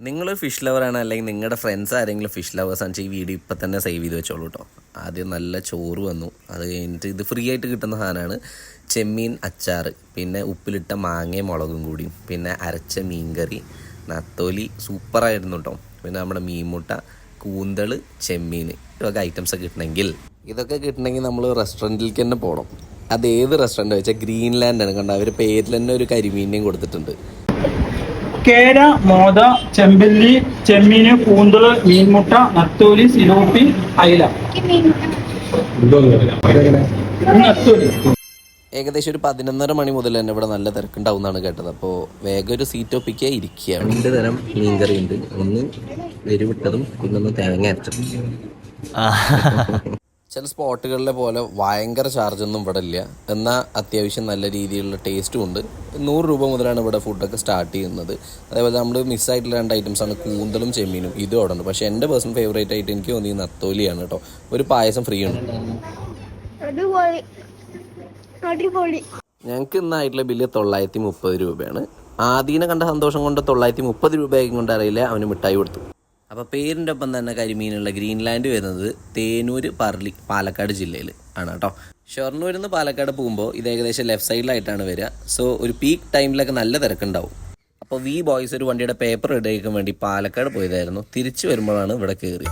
നിങ്ങളൊരു ഫിഷ് ലവറാണ്, അല്ലെങ്കിൽ നിങ്ങളുടെ ഫ്രണ്ട്സ് ആരെങ്കിലും ഫിഷ് ലവേഴ്സ് ആണെന്ന് വെച്ചാൽ ഈ വീഡിയോ ഇപ്പം തന്നെ സേവ് ചെയ്ത് വെച്ചോളൂ കേട്ടോ. ആദ്യം നല്ല ചോറ് വന്നു, അത് കഴിഞ്ഞിട്ട് ഇത് ഫ്രീ ആയിട്ട് കിട്ടുന്ന സാധനമാണ് ചെമ്മീൻ അച്ചാർ, പിന്നെ ഉപ്പിലിട്ട മാങ്ങയും മുളകും കൂടിയും, പിന്നെ അരച്ച മീൻകറി, നത്തോലി സൂപ്പറായിരുന്നു കേട്ടോ. പിന്നെ നമ്മുടെ മീൻമുട്ട, കൂന്തൾ, ചെമ്മീൻ, ഇതൊക്കെ ഐറ്റംസൊക്കെ കിട്ടണമെങ്കിൽ നമ്മൾ റെസ്റ്റോറൻറ്റിലേക്ക് തന്നെ പോകണം. അത് ഏത് റെസ്റ്റോറൻറ്റ് വെച്ചാൽ ഗ്രീൻലാൻഡാണ്. കണ്ട അവർ പേരിൽ തന്നെ ഒരു കരിമീനെയും കൊടുത്തിട്ടുണ്ട്. കേര, മോത, ചെമ്പല്ലി, ചെമ്മീന്, കൂന്തള്, മീൻമുട്ട, നത്തോലി, സിലോപ്പി, അയില. നത്തോലി ഏകദേശം ഒരു 11:30 മണി മുതൽ തന്നെ ഇവിടെ നല്ല തിരക്കുണ്ടാവും എന്നാണ് കേട്ടത്. അപ്പോൾ വേഗം ഒരു സീറ്റ് ഒപ്പിക്കുക, ഇരിക്കുകയാണ്. 2 തരം മീൻകറി ഉണ്ട്, ഒന്ന് എരിവിട്ടതും പിന്നൊന്ന് തേങ്ങ അരച്ചതും. ചില സ്പോട്ടുകളിലെ പോലെ ഭയങ്കര ചാർജൊന്നും ഇവിടെ ഇല്ല, എന്നാൽ അത്യാവശ്യം നല്ല രീതിയിലുള്ള ടേസ്റ്റും ഉണ്ട്. 100 രൂപ മുതലാണ് ഇവിടെ ഫുഡൊക്കെ സ്റ്റാർട്ട് ചെയ്യുന്നത്. അതേപോലെ നമ്മൾ മിസ്സായിട്ടുള്ള 2 ഐറ്റംസാണ് കൂന്തളും ചെമ്മീനും. ഇതും അവിടെ ഉണ്ട്. പക്ഷേ എൻ്റെ പേഴ്സണൽ ഫേവറേറ്റ് ആയിട്ട് എനിക്ക് തോന്നിയത് നത്തോലിയാണ് കേട്ടോ. ഒരു പായസം ഫ്രീ ഉണ്ട്. ഞങ്ങൾക്ക് ഇന്നായിട്ടുള്ള ബില്ല് 930 രൂപയാണ്. ആദ്യം കണ്ട സന്തോഷം കൊണ്ട് 930 രൂപയായിരിക്കും കൊണ്ട് അറിയില്ല, അവന് മിഠായി കൊടുത്തു. അപ്പോൾ പേരിൻ്റെ ഒപ്പം തന്നെ കരിമീനുള്ള ഗ്രീൻലാൻഡ് വരുന്നത് തേനൂർ, പറളി, പാലക്കാട് ജില്ലയിൽ ആണ് കേട്ടോ. ഷൊർണൂരിൽ നിന്ന് പാലക്കാട് പോകുമ്പോൾ ഇത് ഏകദേശം ലെഫ്റ്റ് സൈഡിലായിട്ടാണ് വരിക. സോ ഒരു പീക്ക് ടൈമിലൊക്കെ നല്ല തിരക്കുണ്ടാവും. അപ്പോൾ വി ബോയ്സ് ഒരു വണ്ടിയുടെ പേപ്പർ റെഡിയാക്കാൻ വേണ്ടി പാലക്കാട് പോയതായിരുന്നു. തിരിച്ചു വരുമ്പോഴാണ് ഇവിടെ കയറി.